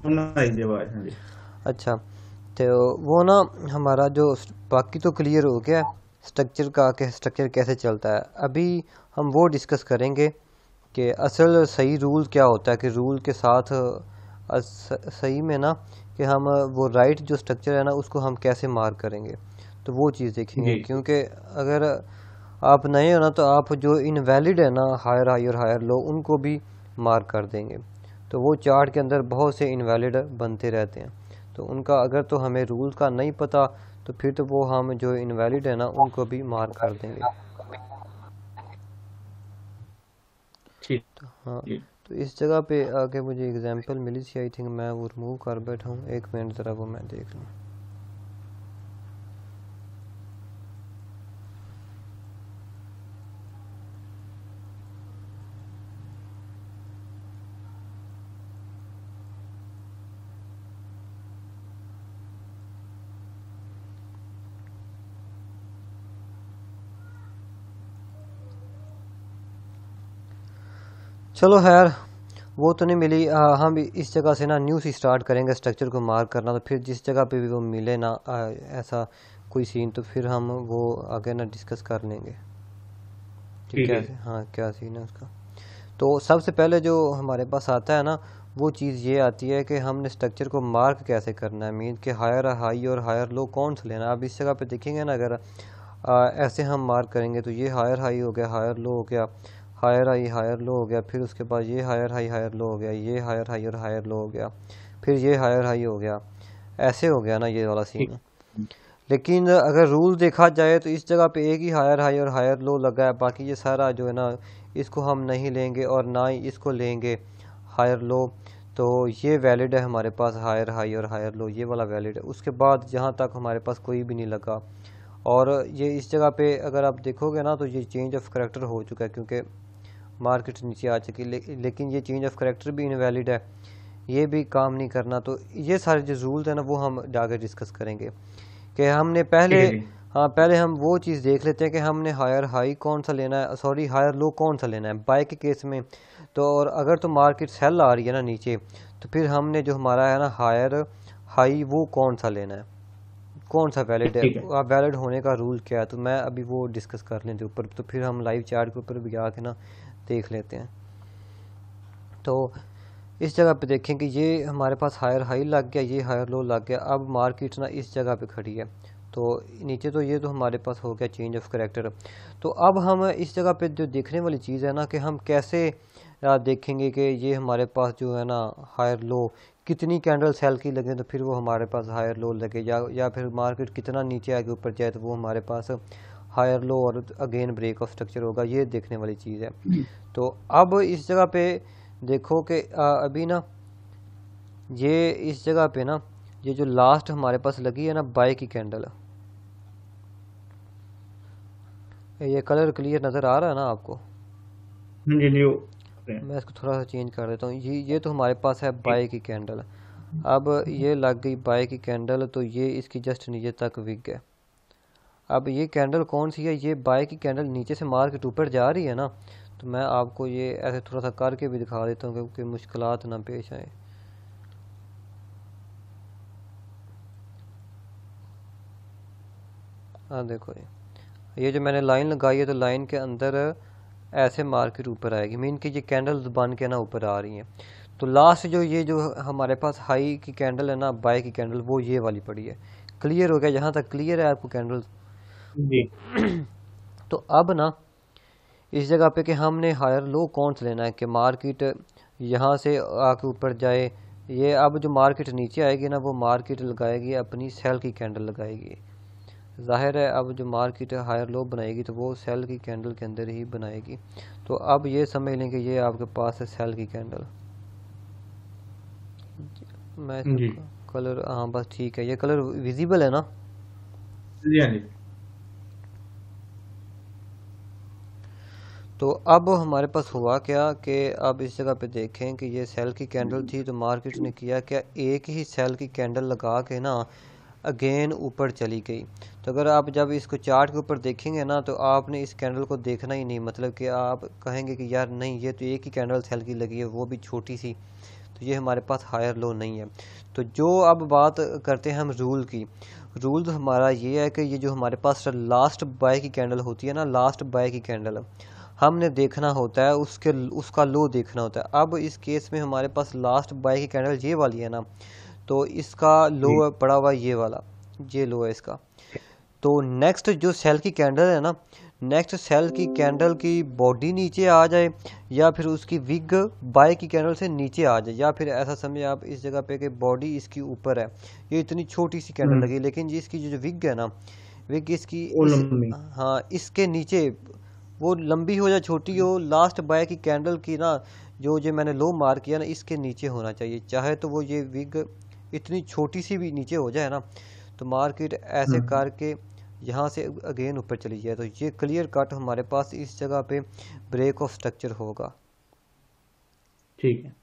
आवाज। हाँ जी। अच्छा, तो वो ना हमारा जो बाकी तो क्लियर हो गया स्ट्रक्चर का, कि स्ट्रक्चर कैसे चलता है। अभी हम वो डिस्कस करेंगे कि असल सही रूल क्या होता है, कि रूल के साथ सही में ना कि हम वो राइट जो स्ट्रक्चर है ना उसको हम कैसे मार्क करेंगे, तो वो चीज़ देखेंगे। जी। क्योंकि अगर आप नए हो ना तो आप जो इनवैलिड है ना हायर हाई और हायर लो उनको भी मार्क कर देंगे, तो वो चार्ट के अंदर बहुत से इनवैलिड बनते रहते हैं। तो उनका अगर तो हमें रूल का नहीं पता तो फिर तो वो हम जो इनवैलिड है ना उनको भी मार्क कर देंगे। ठीक। तो हाँ, जी। तो इस जगह पे आगे मुझे एग्जांपल मिली थी, आई थिंक मैं वो रिमूव कर बैठा हूँ। एक मिनट ज़रा वो मैं देख लूँ। चलो खैर, वो तो नहीं मिली। हम इस जगह से ना न्यू सी स्टार्ट करेंगे स्ट्रक्चर को मार्क करना। तो फिर जिस जगह पे भी वो मिले ना ऐसा कोई सीन, तो फिर हम वो आगे ना डिस्कस कर लेंगे कि ठीक है। कैसे, हाँ क्या सीन है उसका। तो सबसे पहले जो हमारे पास आता है ना वो चीज़ ये आती है कि हमने स्ट्रक्चर को मार्क कैसे करना है, मीन कि हायर हाई और हायर लो कौन सा लेना है। अब इस जगह पे देखेंगे ना, अगर ऐसे हम मार्क करेंगे तो ये हायर हाई हो गया, हायर लो हो गया, हायर हाई हायर लो हो गया, फिर उसके बाद ये हायर हाई हायर लो हो गया, ये हायर हाई और हायर लो हो गया, फिर ये हायर हाई हो गया। ऐसे हो गया ना ये वाला ठीक। सीन। लेकिन अगर रूल देखा जाए तो इस जगह पे एक ही हायर हाई और हायर लो लगा है, बाकी ये सारा जो है ना इसको हम नहीं लेंगे और ना ही इसको लेंगे हायर लो। तो ये वैलिड है हमारे पास, हायर हाई और हायर लो ये वाला वैलिड है। उसके बाद जहाँ तक हमारे पास कोई भी नहीं लगा। और ये इस जगह पे अगर आप देखोगे ना तो ये चेंज ऑफ करेक्टर हो चुका है, क्योंकि मार्केट नीचे आ चुकी लेकिन ये चेंज ऑफ करेक्टर भी इनवैलिड है, ये भी काम नहीं करना। तो ये सारे जो रूल्स हैं ना वो हम आगे डिस्कस करेंगे कि हमने ठीक पहले। है जी। हाँ, पहले हम वो चीज़ देख लेते हैं कि हमने हायर हाई कौन सा लेना है, सॉरी हायर लो कौन सा लेना है बाय के केस में। तो और अगर तो मार्केट सेल आ रही है ना नीचे, तो फिर हमने जो हमारा है ना हायर हाई वो कौन सा लेना है, कौन सा वैलिड है, ठीक है। वैलिड होने का रूल क्या है। तो मैं अभी वो डिस्कस कर लेते ऊपर, तो फिर हम लाइव चार्ट के ऊपर भी आके ना देख लेते हैं। तो इस जगह पे देखें कि ये हमारे पास हायर हाई लग गया, ये हायर लो लग गया। अब मार्केट ना इस जगह पे खड़ी है, तो नीचे तो ये तो हमारे पास हो गया चेंज ऑफ करेक्टर। तो अब हम इस जगह पे जो देखने वाली चीज़ है ना कि हम कैसे देखेंगे कि ये हमारे पास जो है ना हायर लो कितनी कैंडल सेल की लगे तो फिर वो हमारे पास हायर लो लगे, या फिर मार्केट कितना नीचे आगे ऊपर जाए तो वो हमारे पास हायर लो और अगेन ब्रेक ऑफ स्ट्रक्चर होगा। ये देखने वाली चीज़ है। तो अब इस जगह पे देखो कि अभी ना ये इस जगह पे ना ये जो लास्ट हमारे पास लगी है ना बाय की कैंडल, ये कलर क्लियर नज़र आ रहा है ना आपको। हाँ जी जी, मैं इसको थोड़ा सा चेंज कर देता हूँ। ये तो हमारे पास है ठीक। बाय की कैंडल। अब ये लग गई बाय की कैंडल, तो ये इसकी जस्ट नीचे तक विक है। अब ये कैंडल कौन सी है, ये बाय की कैंडल नीचे से मार्केट ऊपर जा रही है ना। तो मैं आपको ये ऐसे थोड़ा सा करके भी दिखा देता हूँ क्योंकि मुश्किलात ना पेश आए। हाँ देखो ये जो मैंने लाइन लगाई है तो लाइन के अंदर ऐसे मार्केट ऊपर आएगी, मीन कि ये कैंडल्स बन के ना ऊपर आ रही हैं। तो लास्ट जो ये जो हमारे पास हाई की कैंडल है ना बाय की कैंडल, वो ये वाली पड़ी है। क्लियर हो गया, यहाँ तक क्लियर है आपको कैंडल। जी। तो अब ना इस जगह पे कि हमने हायर लो कौन सा लेना है कि मार्केट यहाँ से आके ऊपर जाए। ये अब जो मार्केट नीचे आएगी ना वो मार्केट लगाएगी अपनी सेल की कैंडल लगाएगी। जाहिर है अब जो मार्केट हायर लो बनाएगी तो वो सेल की कैंडल के अंदर ही बनाएगी। तो अब ये समझ लें कि ये आपके पास है सेल की कैंडल। मैं इसका जी कलर, हाँ बस ठीक है, ये कलर विजिबल है ना। जी। हाँ जी। तो अब हमारे पास हुआ क्या कि अब इस जगह पे देखें कि ये सेल की कैंडल थी, तो मार्केट ने किया क्या, एक ही सेल की कैंडल लगा के ना अगेन ऊपर चली गई। तो अगर आप जब इसको चार्ट के ऊपर देखेंगे ना तो आपने इस कैंडल को देखना ही नहीं, मतलब कि आप कहेंगे कि यार नहीं ये तो एक ही कैंडल सेल की लगी है वो भी छोटी सी। तो तो ये हमारे पास हायर लो नहीं है। तो जो अब बात करते हैं हम रूल की, रूल हमारा ये है कि ये जो हमारे पास लास्ट बाय की कैंडल होती है ना, लास्ट बाय की कैंडल हमने देखना होता है, उसका लो देखना होता है। अब इस केस में हमारे पास लास्ट बाय की कैंडल ये वाली है ना, तो इसका लो जी पड़ा हुआ ये वाला, ये लो है इसका। तो नेक्स्ट जो सेल की कैंडल है ना, नेक्स्ट सेल की कैंडल की बॉडी नीचे आ जाए या फिर उसकी विग बाय की कैंडल से नीचे आ जाए, या फिर ऐसा समझे आप इस जगह पे कि बॉडी इसकी ऊपर है, ये इतनी छोटी सी कैंडल लगी, लेकिन जी इसकी जो विग है ना, विग इसकी वो इस, लंबी। हाँ इसके नीचे, वो लंबी हो या छोटी हो, लास्ट बाय की कैंडल की ना जो मैंने लो मार्क किया ना, इसके नीचे होना चाहिए। चाहे तो वो ये विग इतनी छोटी सी भी नीचे हो जाए ना, तो मार्केट ऐसे करके यहाँ से अगेन ऊपर चली जाए, तो ये क्लियर कट हमारे पास इस जगह पे ब्रेक ऑफ स्ट्रक्चर होगा। ठीक है।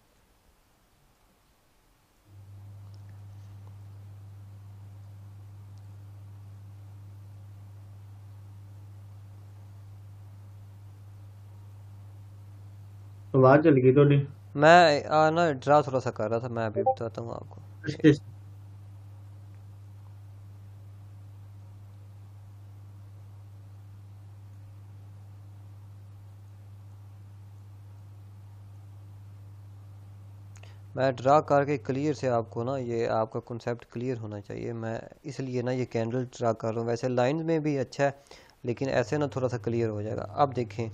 आवाज चल गई थोड़ी। मैं ना ड्रा थोड़ा सा कर रहा था, मैं अभी बताता हूँ आपको। अच्छा, मैं ड्रा करके क्लियर से आपको ना, ये आपका कॉन्सेप्ट क्लियर होना चाहिए, मैं इसलिए ना ये कैंडल ड्रा कर रहा हूँ। वैसे लाइन में भी अच्छा है, लेकिन ऐसे ना थोड़ा सा क्लियर हो जाएगा। अब देखें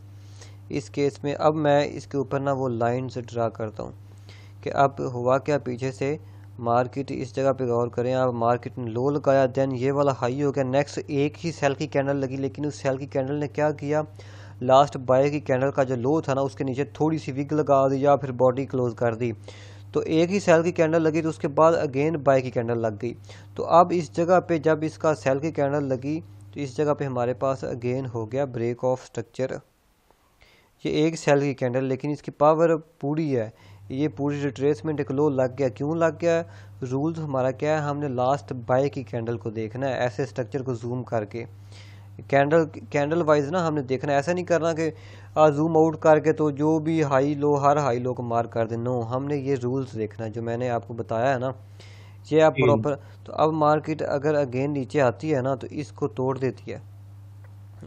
इस केस में, अब मैं इसके ऊपर ना वो लाइन से ड्रा करता हूँ कि अब हुआ क्या, पीछे से मार्केट इस जगह पे गौर करें आप, मार्केट ने लो लगाया, देन ये वाला हाई हो गया, नेक्स्ट एक ही सेल की कैंडल लगी, लेकिन उस सेल की कैंडल ने क्या किया, लास्ट बाय की कैंडल का जो लो था ना, उसके नीचे थोड़ी सी विग लगा दी या फिर बॉडी क्लोज कर दी। तो एक ही सेल की कैंडल लगी, तो उसके बाद अगेन बाय की कैंडल लग गई। तो अब इस जगह पे जब इसका सेल की कैंडल लगी, तो इस जगह पे हमारे पास अगेन हो गया ब्रेक ऑफ स्ट्रक्चर। ये एक सेल की कैंडल, लेकिन इसकी पावर पूरी है, ये पूरी रिट्रेसमेंट एक लो लग गया। क्यों लग गया? रूल्स हमारा क्या है, हमने लास्ट बाय की कैंडल को देखना है, ऐसे स्ट्रक्चर को जूम करके कैंडल वाइज ना हमने देखना है। ऐसा नहीं करना कि जूम आउट करके तो जो भी हाई लो, हर हाई लो को मार्क कर दे। नो, हमने ये रूल्स देखना है जो मैंने आपको बताया है ना, ये आप प्रॉपर। तो अब मार्केट अगर अगेन नीचे आती है ना, तो इसको तोड़ देती है,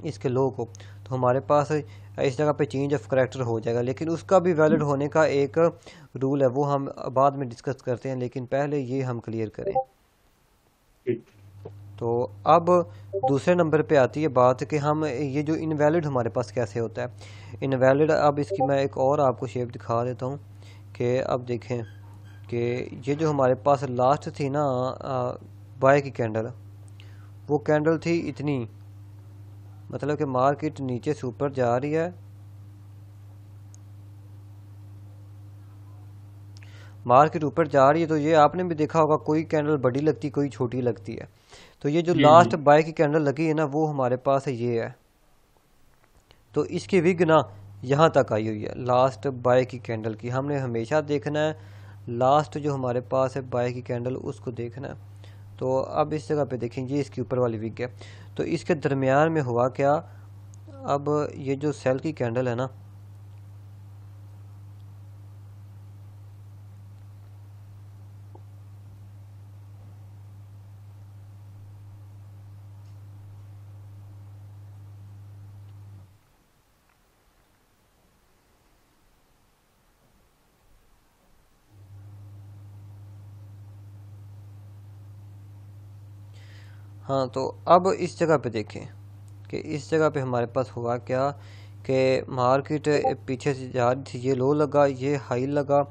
इसके लो को, तो हमारे पास इस जगह पे चेंज ऑफ करेक्टर हो जाएगा। लेकिन उसका भी वैलिड होने का एक रूल है, वो हम बाद में डिस्कस करते हैं, लेकिन पहले ये हम क्लियर करें। तो अब दूसरे नंबर पे आती है बात कि हम ये जो इनवैलिड हमारे पास कैसे होता है इनवैलिड। अब इसकी मैं एक और आपको शेप दिखा देता हूँ कि अब देखें कि ये जो हमारे पास लास्ट थी ना बाय की कैंडल, वो कैंडल थी इतनी, मतलब कि मार्केट नीचे से ऊपर जा रही है, मार्केट ऊपर जा रही है, तो ये आपने भी देखा होगा, कोई कैंडल बड़ी लगती, कोई छोटी लगती है। तो ये जो लास्ट बाय की कैंडल लगी है ना, वो हमारे पास है, ये है। तो इसकी विग ना यहाँ तक आई हुई है, लास्ट बाय की कैंडल की। हमने हमेशा देखना है लास्ट जो हमारे पास है बाय की कैंडल, उसको देखना है। तो अब इस जगह पे देखेंगे, इसके ऊपर वाली विग है, तो इसके दरमियान में हुआ क्या, अब ये जो सेल की कैंडल है ना, हाँ, तो अब इस जगह पे देखें कि इस जगह पे हमारे पास हुआ क्या कि मार्केट पीछे से जा रही थी, ये लो लगा, ये हाई लगा,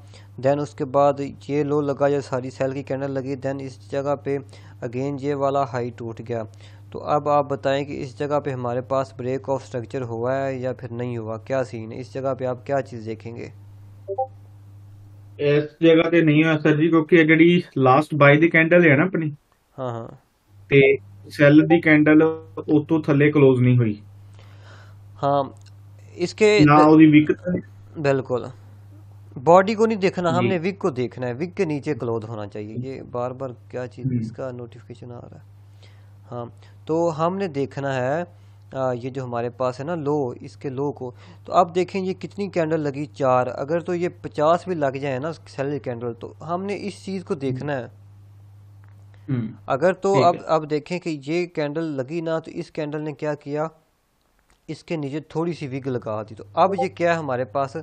देन उसके बाद ये लो लगा, ये सारी सेल की कैंडल लगी, देन इस जगह पे अगेन ये वाला हाई टूट गया। तो अब आप बताएं कि इस जगह पे हमारे पास ब्रेक ऑफ स्ट्रक्चर हुआ है या फिर नहीं हुआ, क्या सीन है इस जगह पे, आप क्या चीज़ देखेंगे? इस जगह ਤੇ ਨਹੀਂ ਹੋਇਆ ਸਰ ਜੀ, ਕਿਉਂਕਿ ਜਿਹੜੀ ਲਾਸਟ ਬਾਈ ਦੀ ਕੈਂਡਲ ਹੈ ਨਾ ਆਪਣੀ, हाँ हाँ ਤੇ ਸੈੱਲ ਦੀ ਕੈਂਡਲ ਉਤੋਂ ਥੱਲੇ ক্লোਜ਼ ਨਹੀਂ ਹੋਈ, हाँ, इसके ਨਾ ਉਹਦੀ ਵਿਕ। बिल्कुल बॉडी को नहीं देखना, जी हमने विग को देखना है, विग के नीचे क्लोथ होना चाहिए। ये बार बार क्या चीज़, इसका नोटिफिकेशन आ रहा है। हाँ, तो हमने देखना है ये जो हमारे पास है ना लो, इसके लो को, तो अब देखें ये कितनी कैंडल लगी, 4। अगर तो ये 50 भी लग जाए ना सेल कैंडल, तो हमने इस चीज़ को देखना है। अगर तो ठीक है। अब देखें कि ये कैंडल लगी ना, तो इस कैंडल ने क्या किया, इसके नीचे थोड़ी सी विग लगा दी। तो अब ये क्या है हमारे पास,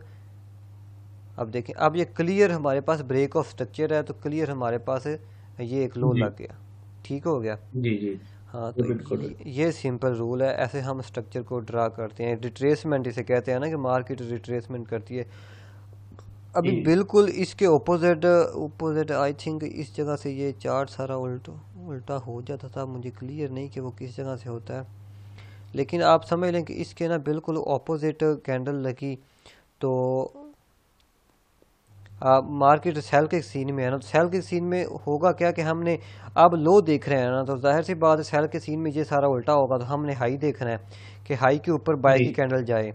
अब देखें, अब ये क्लियर हमारे पास ब्रेक ऑफ स्ट्रक्चर है, तो क्लियर हमारे पास ये एक लो जी लग गया, ठीक हो गया। जी जी। हाँ, ये तो बिल्कुल। ये सिंपल रूल है, ऐसे हम स्ट्रक्चर को ड्रा करते हैं। रिट्रेसमेंट इसे कहते हैं ना, कि मार्केट रिट्रेसमेंट करती है। अभी जी बिल्कुल इसके ओपोजिट ओपोजिट आई थिंक इस जगह से ये चार्ट सारा उल्टा हो जाता था, मुझे क्लियर नहीं कि वो किस जगह से होता है, लेकिन आप समझ लें कि इसके ना बिल्कुल ऑपोजिट कैंडल लगी। तो मार्केट सेल के सीन में है ना, तो सेल के सीन में होगा क्या कि हमने अब लो देख रहे हैं ना, तो जाहिर सी बात है सेल के सीन में ये सारा उल्टा होगा, तो हमने हाई देखना है कि हाई के ऊपर बाय जी। की कैंडल जाए।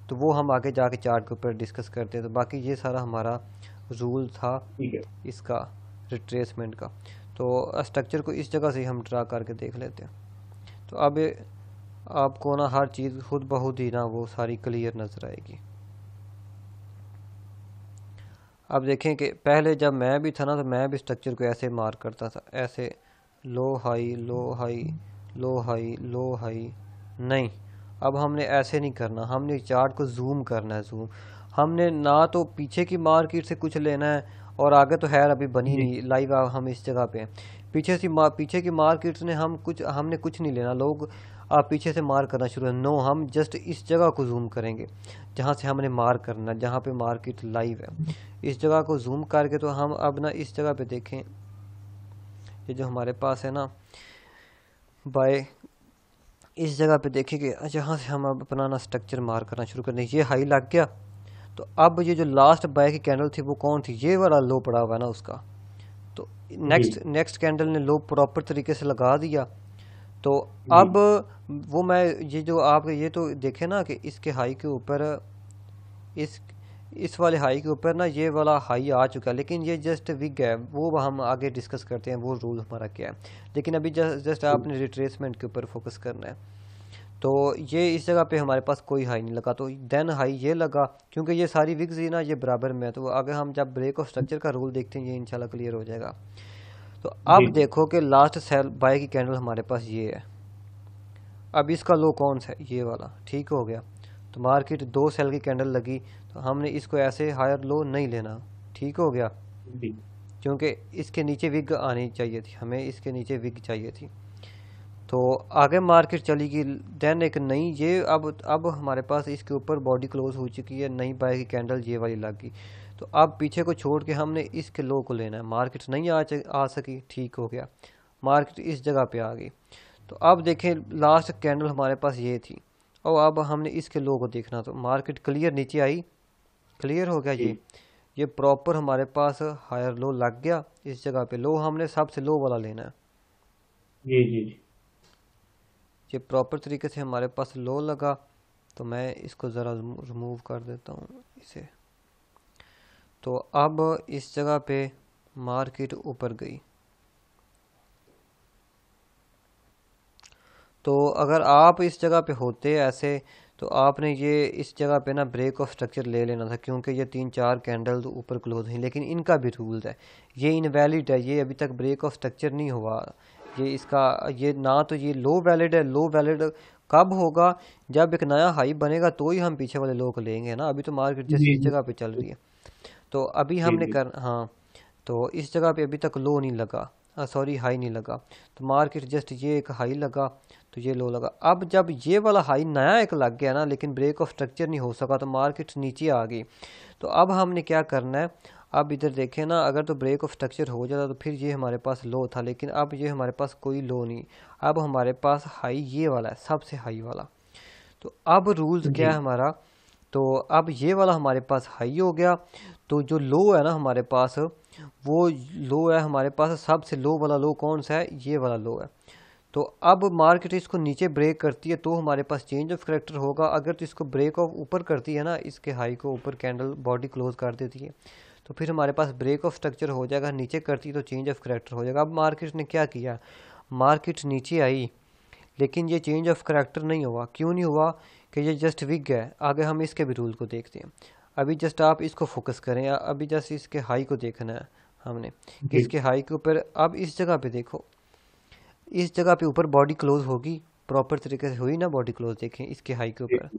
तो वो हम आगे जाके चार्ट के ऊपर डिस्कस करते हैं। तो बाकी ये सारा हमारा रूल था ठीक है। इसका, रिट्रेसमेंट का। तो स्ट्रक्चर को इस जगह से हम ड्रा करके देख लेते हैं। तो अब आपको ना हर चीज़ खुद ब खुद ही ना वो सारी क्लियर नज़र आएगी। अब देखें कि पहले जब मैं भी था ना, तो मैं भी स्ट्रक्चर को ऐसे मार्क करता था, ऐसे low high low high low high low high. नहीं, अब हमने ऐसे नहीं करना, हमने चार्ट को जूम करना है, जूम। हमने ना तो पीछे की मार्केट से कुछ लेना है, और आगे तो खैर अभी बनी जी नहीं लाइव, हम इस जगह पे हैं। पीछे की मार्केट्स ने हमने कुछ नहीं लेना। लोग आप पीछे से मार्क करना शुरू है, नो, हम जस्ट इस जगह को जूम करेंगे जहाँ से हमने मार्क करना, जहाँ पे मार्केट लाइव है। इस जगह को जूम करके तो हम अब ना इस जगह पे देखें, ये जो हमारे पास है ना बाय, इस जगह पे देखें कि जहाँ से हम अब अपना ना स्ट्रक्चर मार्क करना शुरू कर दें। ये हाई लग गया, तो अब ये जो लास्ट बाय की कैंडल थी वो कौन थी, ये वाला लो पड़ा हुआ है ना उसका। तो जी नेक्स्ट कैंडल ने लो प्रॉपर तरीके से लगा दिया। तो जी अब वो मैं ये जो आप ये तो देखे ना कि इसके हाई के ऊपर, इस इस वाले हाई के ऊपर ना ये वाला हाई आ चुका है, लेकिन ये जस्ट विग है, वो हम आगे डिस्कस करते हैं वो रूल हमारा क्या है। लेकिन अभी जस्ट आपने रिट्रेसमेंट के ऊपर फोकस करना है। तो ये इस जगह पे हमारे पास कोई हाई नहीं लगा, तो देन हाई ये लगा, क्योंकि ये सारी विग्स ही ना ये बराबर में है। तो आगे हम जब ब्रेक ऑफ स्ट्रक्चर का रूल देखते हैं, ये इंशाल्लाह क्लियर हो जाएगा। तो जी अब देखो कि लास्ट सेल बाय की कैंडल हमारे पास ये है। अब इसका लो कौन सा है, ये वाला, ठीक हो गया। तो मार्केट 2 सेल की कैंडल लगी, तो हमने इसको ऐसे हायर लो नहीं लेना, ठीक हो गया, जी क्योंकि इसके नीचे विग आनी चाहिए थी, हमें इसके नीचे विग चाहिए थी। तो आगे मार्केट चली गई, देन एक नई ये अब हमारे पास इसके ऊपर बॉडी क्लोज हो चुकी है, नई बाय की कैंडल ये वाली लग गई। तो अब पीछे को छोड़ के हमने इसके लो को लेना है। मार्केट नहीं आ सकी, ठीक हो गया, मार्केट इस जगह पे आ गई। तो अब देखें लास्ट कैंडल हमारे पास ये थी, और अब हमने इसके लो को देखना। तो मार्केट क्लियर नीचे आई, क्लियर हो गया, जी ये प्रॉपर हमारे पास हायर लो लग गया। इस जगह पे लो हमने सबसे लो वाला लेना है। जी जी जी। ये प्रॉपर तरीके से हमारे पास लो लगा, तो मैं इसको ज़रा रिमूव कर देता हूँ इसे। तो अब इस जगह पे मार्केट ऊपर गई। तो अगर आप इस जगह पे होते ऐसे, तो आपने ये इस जगह पे ना ब्रेक ऑफ स्ट्रक्चर ले लेना था, क्योंकि ये 3-4 कैंडल ऊपर क्लोज हैं। लेकिन इनका भी रूल्स है, ये इनवैलिड है, ये अभी तक ब्रेक ऑफ स्ट्रक्चर नहीं हुआ। ये इसका ये ना तो ये लो वैलिड है। लो वैलिड कब होगा, जब एक नया हाई बनेगा तो ही हम पीछे वाले लो को लेंगे ना। अभी तो मार्केट जैसे जी इस जी जगह पे चल रही है, तो अभी जी हमने जी। कर, हाँ, तो इस जगह पे अभी तक लो नहीं लगा, सॉरी हाई नहीं लगा। तो मार्केट जस्ट ये एक हाई लगा, तो ये लो लगा। अब जब ये वाला हाई नया एक लग गया ना, लेकिन ब्रेक ऑफ स्ट्रक्चर नहीं हो सका, तो मार्केट नीचे आ गई। तो अब हमने क्या करना है, अब इधर देखें ना, अगर तो ब्रेक ऑफ स्ट्रक्चर हो जाता तो फिर ये हमारे पास लो था, लेकिन अब ये हमारे पास कोई लो नहीं। अब हमारे पास हाई ये वाला है, सबसे हाई वाला। तो अब रूल्स क्या जी है हमारा, तो अब ये वाला हमारे पास हाई हो गया। तो जो लो है ना हमारे पास, वो लो है हमारे पास, सबसे लो वाला लो कौन सा है, ये वाला लो है। तो अब मार्केट इसको नीचे ब्रेक करती है, तो हमारे पास चेंज ऑफ करेक्टर होगा। अगर तो इसको ब्रेक ऑफ ऊपर करती है ना, इसके हाई को ऊपर कैंडल बॉडी क्लोज कर देती है, तो फिर हमारे पास ब्रेक ऑफ स्ट्रक्चर हो जाएगा। नीचे करती है तो चेंज ऑफ करेक्टर हो जाएगा। अब मार्केट ने क्या किया, मार्केट नीचे आई, लेकिन ये चेंज ऑफ करैक्टर नहीं हुआ। क्यों नहीं हुआ? कि ये जस्ट विग है। आगे हम इसके भी रूल को देखते हैं। अभी जस्ट आप इसको फोकस करें, अभी जस्ट इसके हाई को देखना है हमने कि जी इसके हाई के ऊपर, अब इस जगह पे देखो, इस जगह पे ऊपर बॉडी क्लोज होगी, प्रॉपर तरीके से हुई ना बॉडी क्लोज, देखें इसके हाई के ऊपर।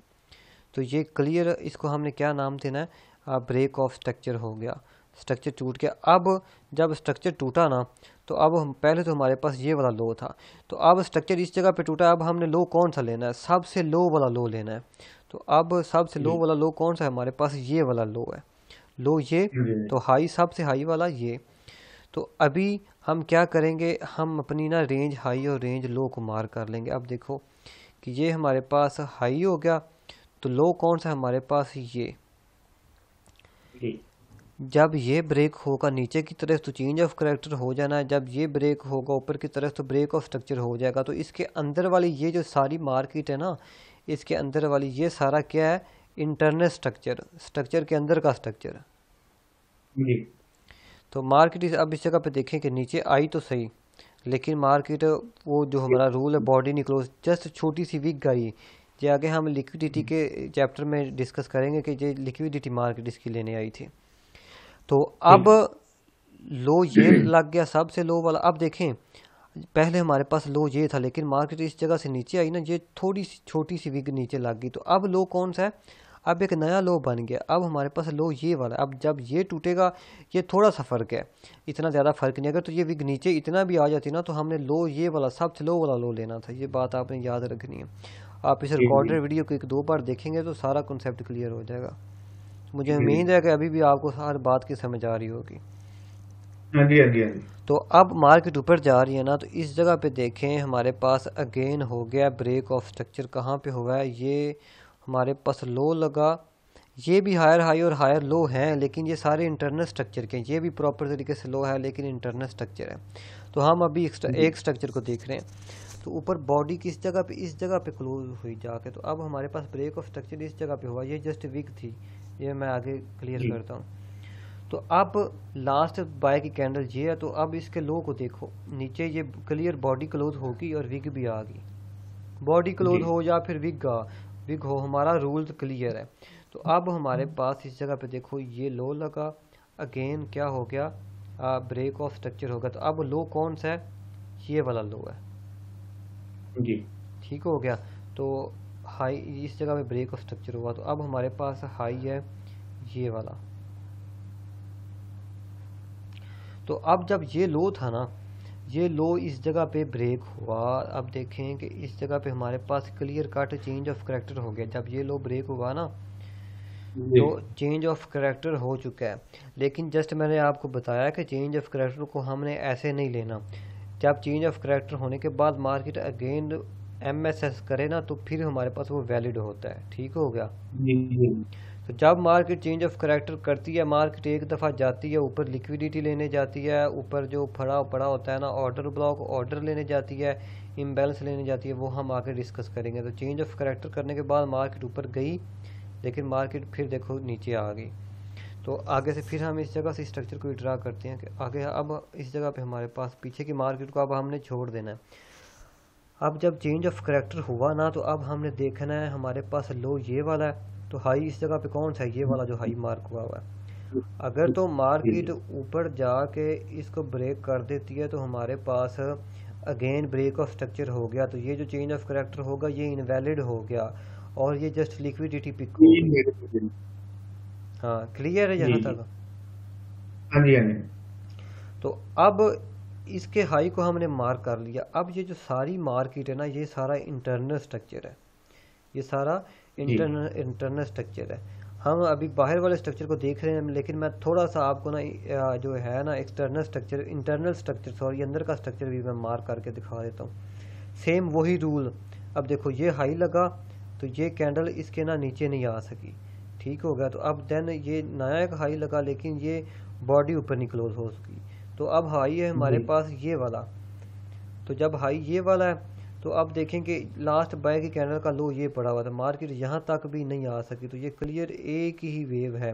तो ये क्लियर, इसको हमने क्या नाम देना है? ब्रेक ऑफ स्ट्रक्चर हो गया, स्ट्रक्चर टूट गया। अब जब स्ट्रक्चर टूटा ना, तो अब हम पहले तो हमारे पास ये वाला लो था, तो अब स्ट्रक्चर इस जगह पे टूटा, अब हमने लो कौन सा लेना है? सबसे लो वाला लो लेना है। तो अब सबसे लो वाला लो कौन सा है हमारे पास? ये वाला लो है, लो ये। तो हाई, सबसे हाई वाला ये। तो अभी हम क्या करेंगे? हम अपनी ना रेंज हाई और रेंज लो को मार कर लेंगे। अब देखो कि ये हमारे पास हाई हो गया, तो लो कौन सा है हमारे पास? ये। जब ये ब्रेक होगा नीचे की तरफ तो चेंज ऑफ करैक्टर हो जाना है, जब ये ब्रेक होगा ऊपर की तरफ तो ब्रेक ऑफ स्ट्रक्चर हो जाएगा। तो इसके अंदर वाली ये जो सारी मार्केट है ना, इसके अंदर वाली ये सारा क्या है? इंटरनल स्ट्रक्चर, स्ट्रक्चर के अंदर का स्ट्रक्चर। तो मार्केट अब इस जगह पे देखें कि नीचे आई तो सही, लेकिन मार्केट वो जो हमारा रूल है बॉडी नहीं क्लोज, जस्ट छोटी सी विग आई। ये आगे हम लिक्विडिटी के चैप्टर में डिस्कस करेंगे कि ये लिक्विडिटी मार्केट इसकी लेने आई थी। तो अब लो ये लग गया, सबसे लो वाला। अब देखें पहले हमारे पास लो ये था, लेकिन मार्केट इस जगह से नीचे आई ना, ये थोड़ी सी छोटी सी विग नीचे लग गई। तो अब लो कौन सा है? अब एक नया लो बन गया। अब हमारे पास लो ये वाला। अब जब ये टूटेगा, ये थोड़ा सा फर्क है, इतना ज़्यादा फर्क नहीं। अगर तो ये विग नीचे इतना भी आ जाती ना, तो हमने लो ये वाला, सबसे लो वाला लो लेना था। ये बात आपने याद रखनी है। आप इस रिकॉर्डेड वीडियो को 1-2 बार देखेंगे तो सारा कॉन्सेप्ट क्लियर हो जाएगा। मुझे उम्मीद है कि अभी भी आपको हर बात की समझ आ रही होगी। हाँ जी, हाँ जी, हाँ जी। तो अब मार्केट ऊपर जा रही है ना, तो इस जगह पे देखें हमारे पास अगेन हो गया ब्रेक ऑफ स्ट्रक्चर। कहाँ पे हुआ है? ये हमारे पास लो लगा, ये भी हायर हाई और हायर लो हैं, लेकिन ये सारे इंटरनल स्ट्रक्चर के हैं। ये भी प्रॉपर तरीके से लो है, लेकिन इंटरनल स्ट्रक्चर है। तो हम अभी एक स्ट्रक्चर को देख रहे हैं। तो ऊपर बॉडी किस जगह पे? इस जगह पे क्लोज हुई जाके। तो अब हमारे पास ब्रेक ऑफ स्ट्रक्चर इस जगह पे हुआ। ये जस्ट वीक थी, ये मैं आगे क्लियर करता हूँ। तो अब लास्ट बाय की कैंडल ये है। तो अब इसके लो को देखो, नीचे ये क्लियर बॉडी क्लोज होगी और विग भी आ गई। बॉडी क्लोज हो या फिर विग हो, हमारा रूल क्लियर है। तो अब हमारे पास इस जगह पे देखो ये लो लगा, अगेन क्या हो गया? ब्रेक ऑफ स्ट्रक्चर होगा। तो अब लो कौन सा है? ये वाला लो है जी। ठीक हो गया। तो हाई इस जगह पे ब्रेक ऑफ स्ट्रक्चर हुआ। तो अब हमारे पास हाई है ये वाला। तो अब जब ये लो था ना, ये लो इस जगह पे ब्रेक हुआ। अब देखें कि इस जगह पे हमारे पास clear cut change of character हो गया। जब ये लो ब्रेक हुआ ना, तो चेंज ऑफ करैक्टर हो चुका है। लेकिन जस्ट मैंने आपको बताया कि चेंज ऑफ करैक्टर को हमने ऐसे नहीं लेना। जब चेंज ऑफ करैक्टर होने के बाद मार्केट अगेन MSS करे ना, तो फिर हमारे पास वो वैलिड होता है। ठीक हो गया। तो जब मार्केट चेंज ऑफ करैक्टर करती है, मार्केट एक दफ़ा जाती है ऊपर, लिक्विडिटी लेने जाती है, ऊपर जो पड़ा होता है ना ऑर्डर ब्लॉक, ऑर्डर लेने जाती है, इम्बैलेंस लेने जाती है, वो हम आगे डिस्कस करेंगे। तो चेंज ऑफ करैक्टर करने के बाद मार्केट ऊपर गई, लेकिन मार्केट फिर देखो नीचे आ गई। तो आगे से फिर हम इस जगह से स्ट्रक्चर को ड्रा करते हैं कि आगे अब इस जगह पे हमारे पास पीछे की मार्केट को अब हमने छोड़ देना है। अब जब चेंज ऑफ करैक्टर हुआ ना, तो अब हमने देखना है हमारे पास लो ये वाला है, तो हाई इस जगह पे कौन सा है? ये वाला जो हाई मार्क हुआ है। अगर तो मार्केट ऊपर जाके इसको ब्रेक कर देती है, तो हमारे पास अगेन ब्रेक ऑफ स्ट्रक्चर हो गया। तो ये जो चेंज ऑफ करैक्टर होगा ये इनवैलिड हो गया, और ये जस्ट लिक्विडिटी पिक होगी। हाँ क्लियर है यहाँ तक? हाँ जी, हाँ जी। तो अब इसके हाई को हमने मार्क कर लिया। अब ये जो सारी मार्केट है ना, ये सारा इंटरनल स्ट्रक्चर है, ये सारा इंटरनल स्ट्रक्चर है। हम अभी बाहर वाले स्ट्रक्चर को देख रहे हैं, लेकिन मैं थोड़ा सा आपको ना जो है ना external structure, internal structure sorry, अंदर का स्ट्रक्चर भी मैं मार्क करके दिखा देता हूँ। सेम वही रूल। अब देखो ये हाई लगा, तो ये कैंडल इसके ना नीचे नहीं आ सकी। ठीक हो गया। तो अब देन ये नया एक हाई लगा, लेकिन ये बॉडी ऊपर नहीं क्लोज हो सकी। तो अब हाई है हमारे पास ये वाला। तो जब हाई ये वाला है, तो अब देखें कि लास्ट बाय की कैंडल का लो ये पड़ा हुआ था, मार्केट यहाँ तक भी नहीं आ सकी। तो ये क्लियर एक ही वेव है।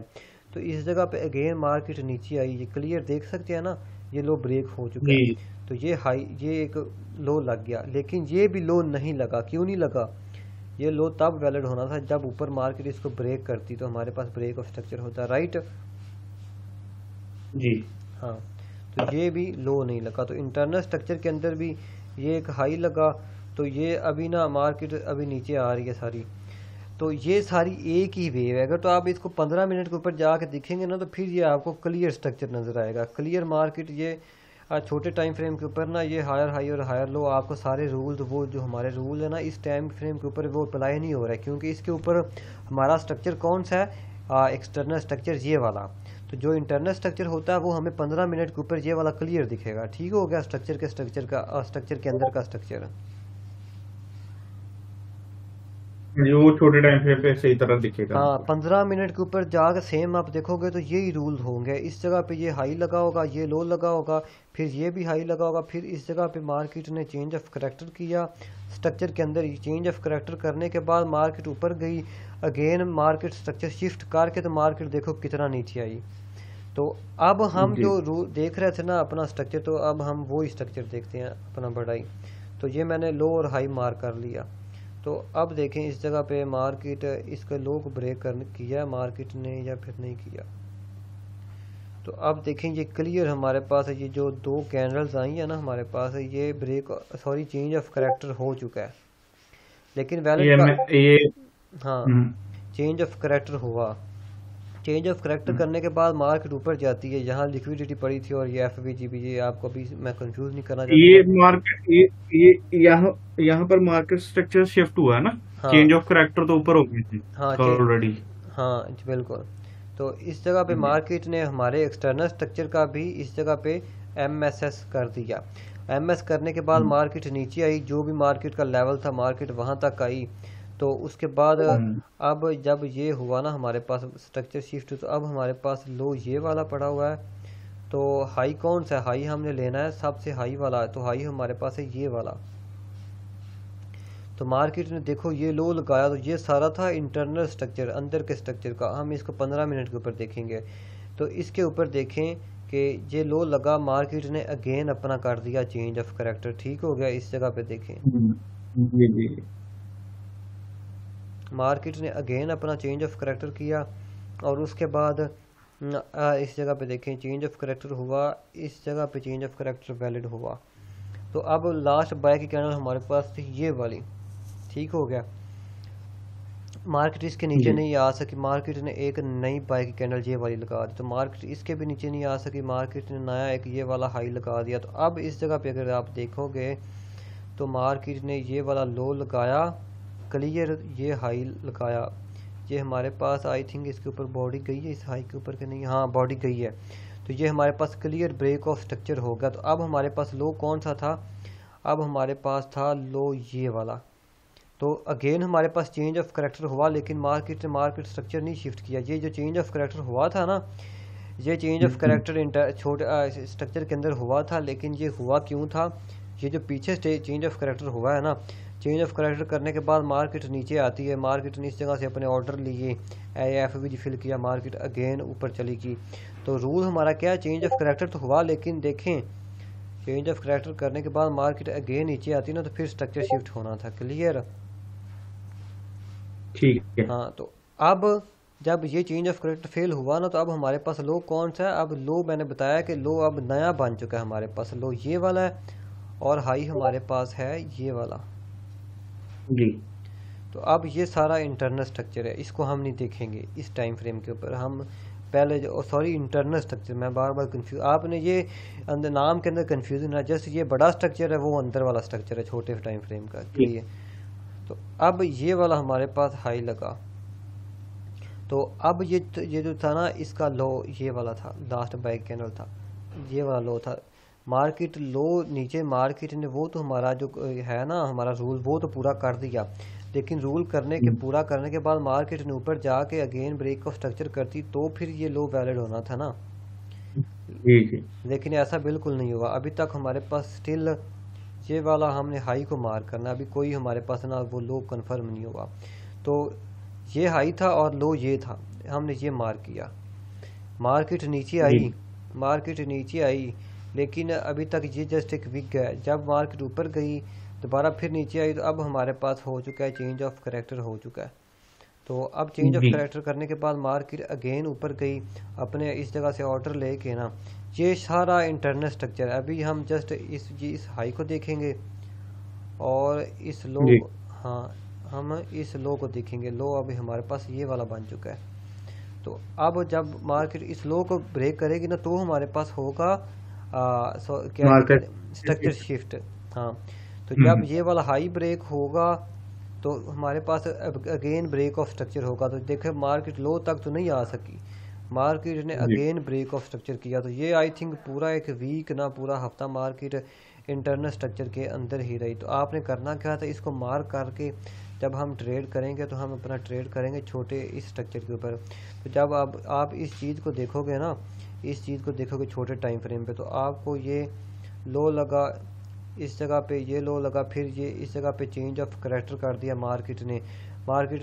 तो इस जगह पे अगेन मार्केट नीचे आई, ये क्लियर देख सकते हैं ना ये लो ब्रेक हो चुका जी। है, तो ये हाई, ये एक लो लग गया, लेकिन ये भी लो नहीं लगा। क्यों नहीं लगा? ये लो तब वैलिड होना था जब ऊपर मार्केट इसको ब्रेक करती, तो हमारे पास ब्रेक ऑफ स्ट्रक्चर होता, राइट। जी। हाँ, तो ये भी लो नहीं लगा, तो इंटरनल स्ट्रक्चर के अंदर भी ये एक हाई लगा, तो ये अभी ना मार्केट अभी नीचे आ रही है सारी। तो ये सारी एक ही वेव है। अगर तो आप इसको 15 मिनट के ऊपर जाके दिखेंगे ना, तो फिर ये आपको क्लियर स्ट्रक्चर नजर आएगा, क्लियर मार्केट। ये छोटे टाइम फ्रेम के ऊपर ना ये हायर हाई और हायर लो, आपको सारे रूल्स, वो जो हमारे रूल है ना इस टाइम फ्रेम के ऊपर, वो अप्लाई नहीं हो रहा है, क्योंकि इसके ऊपर हमारा स्ट्रक्चर कौन सा है, एक्सटर्नल स्ट्रक्चर ये वाला। तो जो इंटरनल स्ट्रक्चर होता है वो हमें 15 मिनट के ऊपर ये वाला क्लियर दिखेगा। ठीक हो गया, स्ट्रक्चर के अंदर का स्ट्रक्चर। जो वो छोटे टाइम फ्रेम पे सही तरह दिखेगा हाँ, हमको। 15 मिनट के ऊपर जाकर सेम आप देखोगे तो यही रूल होंगे। इस जगह पे ये हाई लगा होगा, ये लो लगा होगा, फिर ये भी हाई लगा होगा, फिर इस जगह पे मार्केट ने चेंज ऑफ करैक्टर किया स्ट्रक्चर के अंदर। चेंज ऑफ करैक्टर करने के बाद मार्केट ऊपर गई, अगेन मार्केट स्ट्रक्चर शिफ्ट करके, तो मार्केट देखो कितना नीचे आई। तो अब हम जी। जो देख रहे थे ना अपना स्ट्रक्चर, तो अब हम वो ही स्ट्रक्चर देखते हैं अपना बढ़ाई। तो ये मैंने लो और हाई मार्क कर लिया। तो अब देखें इस जगह पे मार्केट इसके लो को ब्रेक कर किया मार्केट ने या फिर नहीं किया। तो अब देखें ये क्लियर हमारे पास है, ये जो दो कैंडल्स आई है ना हमारे पास, ये break sorry change of character हो चुका है, लेकिन वैलिड का ये हाँ हम्म, चेंज ऑफ करैक्टर हुआ। Change of character hmm. करने के बाद मार्केट ऊपर जाती है, यहाँ लिक्विडिटी पड़ी थी और ये एफ बी जी बी, ये आपको अभी मैं कंफ्यूज नहीं करना चाहता ये मैं। मार्केट ये यहाँ यहाँ पर मार्केट स्ट्रक्चर शिफ्ट हुआ है ना। हाँ चेंज ऑफ करैक्टर तो ऊपर हो गई थी हाँ ऑलरेडी। हाँ जी, बिल्कुल। तो इस जगह पे जी। मार्केट ने हमारे एक्सटर्नल स्ट्रक्चर का भी इस जगह पे एम एस एस कर दिया। एम एस करने के बाद हम्म, मार्केट नीचे आई, जो भी मार्केट का लेवल था मार्केट वहां तक आई। तो उसके बाद हम्म। अब जब ये हुआ ना हमारे पास स्ट्रक्चर शिफ्ट, तो अब हमारे पास लो ये वाला पड़ा हुआ है। तो हाई कौन सा हाई हमने लेना है, सबसे हाई वाला। तो हाई हमारे पास है ये वाला। तो मार्केट ने देखो ये लो लगाया, तो ये सारा था इंटरनल स्ट्रक्चर, अंदर के स्ट्रक्चर का। हम इसको 15 मिनट के ऊपर देखेंगे। तो इसके ऊपर देखें कि ये लो लगा, मार्केट ने अगेन अपना कर दिया चेंज ऑफ करैक्टर। ठीक हो गया, इस जगह पे देखें जी। जी। मार्केट ने अगेन अपना चेंज ऑफ करैक्टर किया, और उसके बाद इस जगह पे देखें चेंज ऑफ करैक्टर हुआ, इस जगह पे चेंज ऑफ करैक्टर वैलिड हुआ। तो अब लास्ट बाय की कैंडल हमारे पास थी ये वाली। ठीक हो गया, मार्केट इसके नीचे जी। नहीं आ सकी, मार्केट ने एक नई बाय की कैंडल ये वाली लगा दी। तो मार्केट इसके भी नीचे नहीं आ सकी, मार्केट ने नया एक ये वाला हाई लगा दिया। तो अब इस जगह पे अगर आप देखोगे तो मार्केट ने ये वाला लो लगाया, क्लियर ये हाई लगाया। ये हमारे पास आई थिंक इसके ऊपर बॉडी गई है, इस हाई के ऊपर के नहीं, हाँ बॉडी गई है। तो ये हमारे पास क्लियर ब्रेक ऑफ स्ट्रक्चर हो गया। तो अब हमारे पास लो कौन सा था, अब हमारे पास था लो ये वाला। तो अगेन हमारे पास चेंज ऑफ करैक्टर हुआ, लेकिन मार्केट ने मार्केट स्ट्रक्चर नहीं शिफ्ट किया। ये जो चेंज ऑफ करैक्टर हुआ था ना, ये चेंज ऑफ करैक्टर छोटे स्ट्रक्चर के अंदर हुआ था, लेकिन ये हुआ क्यों था, ये जो पीछे चेंज ऑफ करैक्टर हुआ है ना, चेंज ऑफ करैक्टर करने के बाद मार्केट नीचे आती है, मार्केट ने इस जगह से अपने ऑर्डर लिए, एफ भी फिल किया, मार्केट अगेन ऊपर चली गई। तो रूल हमारा क्या है, चेंज ऑफ करैक्टर तो हुआ, लेकिन देखें चेंज ऑफ करैक्टर करने के बाद मार्केट अगेन नीचे आती ना, तो फिर स्ट्रक्चर शिफ्ट होना था। क्लियर? ठीक है। हाँ, तो अब जब ये चेंज ऑफ करैक्टर फेल हुआ ना, तो अब हमारे पास लो कौन सा है, अब लो मैंने बताया कि लो अब नया बन चुका है हमारे पास, लो ये वाला है, और हाई हमारे पास है ये वाला। जी। तो अब ये सारा इंटरनल स्ट्रक्चर है, इसको हम नहीं देखेंगे इस टाइम फ्रेम के ऊपर। हम पहले जो सॉरी इंटरनल स्ट्रक्चर, मैं बार बार कंफ्यूज, आपने ये अंदर नाम के अंदर कंफ्यूजन है। जस्ट ये बड़ा स्ट्रक्चर है, वो अंदर वाला स्ट्रक्चर है छोटे टाइम फ्रेम का। क्लियर? तो अब ये वाला हमारे पास हाई लगा। तो अब ये जो था ना इसका लो ये वाला था, लास्ट बाय कैंडल था, ये वाला लो था। मार्केट लो नीचे, मार्केट ने वो तो हमारा जो है ना हमारा रूल, वो तो पूरा कर दिया, लेकिन रूल करने के पूरा करने के बाद मार्केट ने ऊपर जाके अगेन ब्रेक ऑफ स्ट्रक्चर करती, तो फिर ये लो वैलिड होना था ना। जी। जी। लेकिन ऐसा बिल्कुल नहीं हुआ। अभी तक हमारे पास स्टिल ये वाला हमने हाई को मार्क करना, अभी कोई हमारे पास ना वो लो कंफर्म नहीं हुआ। तो ये हाई था और लो ये था, हमने ये मार्क किया। मार्केट नीचे आई, जी। मार्केट नीचे आई, लेकिन अभी तक ये जस्ट एक वीक है। जब मार्केट ऊपर गई दोबारा फिर नीचे आई, तो अब हमारे पास हो चुका है चेंज ऑफ करेक्टर हो चुका है। तो अब चेंज ऑफ जी। करेक्टर करने के बाद मार्केट अगेन ऊपर गई अपने इस जगह से ऑर्डर लेके ना। ये सारा इंटरनल स्ट्रक्चर, अभी हम जस्ट इस हाई को देखेंगे और इस लो जी। को, हाँ हम इस लो को देखेंगे। लो अभी हमारे पास ये वाला बन चुका है। तो अब जब मार्केट इस लो को ब्रेक करेगी ना, तो हमारे पास होगा क्या कहते मार्केट। हैं, स्ट्रक्चर शिफ्ट। हाँ, तो जब हम्म। ये वाला हाई ब्रेक होगा तो हमारे पास अगेन ब्रेक ऑफ स्ट्रक्चर होगा। तो देखो मार्केट लो तक तो नहीं आ सकी, मार्केट ने जी। अगेन ब्रेक ऑफ स्ट्रक्चर किया। तो ये आई थिंक पूरा एक वीक ना पूरा हफ्ता मार्केट इंटरनल स्ट्रक्चर के अंदर ही रही। तो आपने करना क्या था, इसको मार्क करके जब हम ट्रेड करेंगे तो हम अपना ट्रेड करेंगे छोटे इस स्ट्रक्चर के ऊपर। तो जब आप इस चीज़ को देखोगे ना, इस चीज़ को देखोगे छोटे टाइम फ्रेम पे, तो आपको ये लो लगा इस जगह पे, ये लो लगा, फिर ये इस जगह पे चेंज ऑफ करेक्टर कर दिया मार्केट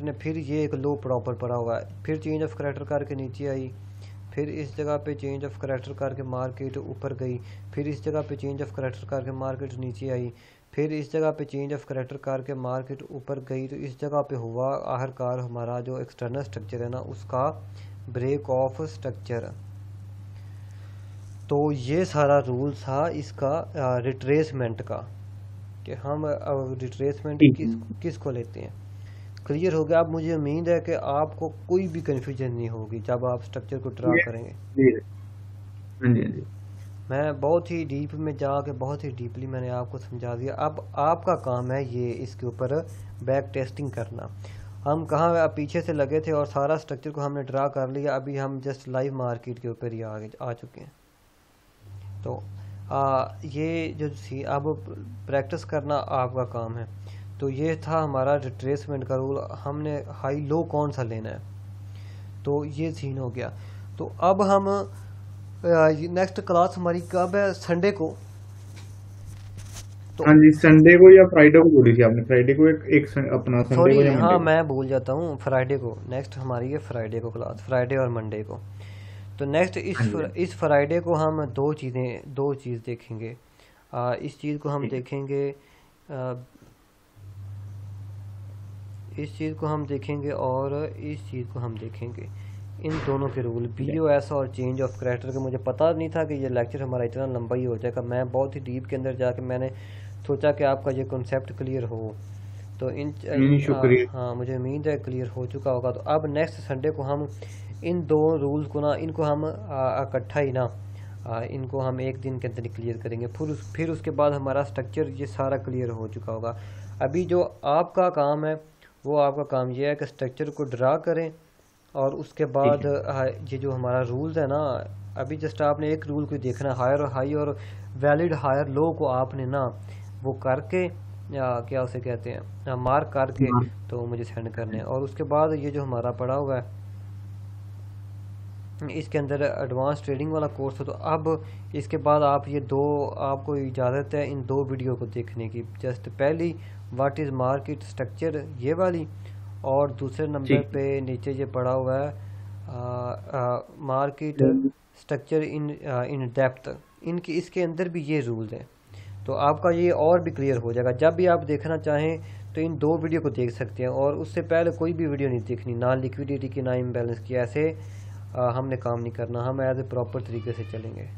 ने फिर ये एक लो प्रॉपर पड़ा हुआ है, फिर चेंज ऑफ करेक्टर करके नीचे आई, फिर इस जगह पे चेंज ऑफ करेक्टर करके मार्केट ऊपर गई, फिर इस जगह पे चेंज ऑफ करेक्टर करके मार्केट नीचे आई, फिर इस जगह पे चेंज ऑफ करेक्टर करके मार्केट ऊपर गई। तो इस जगह पे हुआ आखिरकार हमारा जो एक्सटर्नल स्ट्रक्चर है ना, उसका ब्रेक ऑफ स्ट्रक्चर। तो ये सारा रूल था इसका रिट्रेसमेंट का, कि हम रिट्रेसमेंट ठीक है। किसको लेते हैं। क्लियर हो गया। अब मुझे उम्मीद है कि आपको कोई भी कन्फ्यूजन नहीं होगी जब आप स्ट्रक्चर को ड्रा ये करेंगे। जी। हाँ जी, हाँ जी। मैं बहुत ही डीप में जाके बहुत ही डीपली मैंने आपको समझा दिया। अब आपका काम है ये इसके ऊपर बैक टेस्टिंग करना। हम कहाँ पीछे से लगे थे और सारा स्ट्रक्चर को हमने ड्रा कर लिया, अभी हम जस्ट लाइव मार्केट के ऊपर ही आगे आ चुके हैं। तो ये जो थी, अब प्रैक्टिस करना आपका काम है। तो ये था हमारा रिट्रेसमेंट का रूल, हमने हाई लो कौन सा लेना है, तो ये सीन हो गया। तो अब हम नेक्स्ट क्लास हमारी कब है, संडे को। तो हाँ जी, संडे को या फ्राइडे को बोली थी आपने? फ्राइडे को अपना संडे को सॉरी, या मंडे हाँ को? मैं भूल जाता हूँ, फ्राइडे को नेक्स्ट हमारी है, फ्राइडे को क्लास, फ्राइडे और मंडे को। तो नेक्स्ट हाँ जी, हाँ जी। इस फ्राइडे को हम दो चीज़ देखेंगे। इस चीज़ को हम ठीक है। देखेंगे, इस चीज़ को हम देखेंगे और इस चीज़ को हम देखेंगे, इन दोनों के रूल BOS और चेंज ऑफ करैक्टर के। मुझे पता नहीं था कि ये लेक्चर हमारा इतना लंबा ही हो जाएगा। मैं बहुत ही डीप के अंदर जाके मैंने सोचा कि आपका ये कॉन्सेप्ट क्लियर हो। तो नहीं नहीं, शुक्रिया। हाँ मुझे उम्मीद है क्लियर हो चुका होगा। तो अब नेक्स्ट संडे को हम इन दो रूल्स को ना, इनको हम इकट्ठा ही ना इनको हम एक दिन के अंदर क्लियर करेंगे। फिर उसके बाद हमारा स्ट्रक्चर ये सारा क्लियर हो चुका होगा। अभी जो आपका काम है, वो आपका काम ये है कि स्ट्रक्चर को ड्रा करें और उसके ठीक बाद है। ये जो हमारा रूल्स है ना, अभी जस्ट आपने एक रूल को देखना, हायर और हाई और वैलिड हायर लो को आपने ना वो करके, या क्या उसे कहते हैं, मार्क करके हाँ। तो मुझे सेंड करने हैं। और उसके बाद ये जो हमारा पड़ा हुआ है इसके अंदर एडवांस ट्रेडिंग वाला कोर्स है। तो अब इसके बाद आप ये दो, आपको इजाज़त है इन दो वीडियो को देखने की। जस्ट पहली व्हाट इज़ मार्केट स्ट्रक्चर ये वाली, और दूसरे नंबर ठीक पे नीचे ये पड़ा हुआ है मार्केट है। Structure in depth. इनकी इसके अंदर भी ये रूल्स हैं। तो आपका ये और भी क्लियर हो जाएगा। जब भी आप देखना चाहें तो इन दो वीडियो को देख सकते हैं, और उससे पहले कोई भी वीडियो नहीं देखनी, ना लिक्विडिटी की ना इम्बैलेंस की। ऐसे हमने काम नहीं करना, हम एज ए प्रॉपर तरीके से चलेंगे।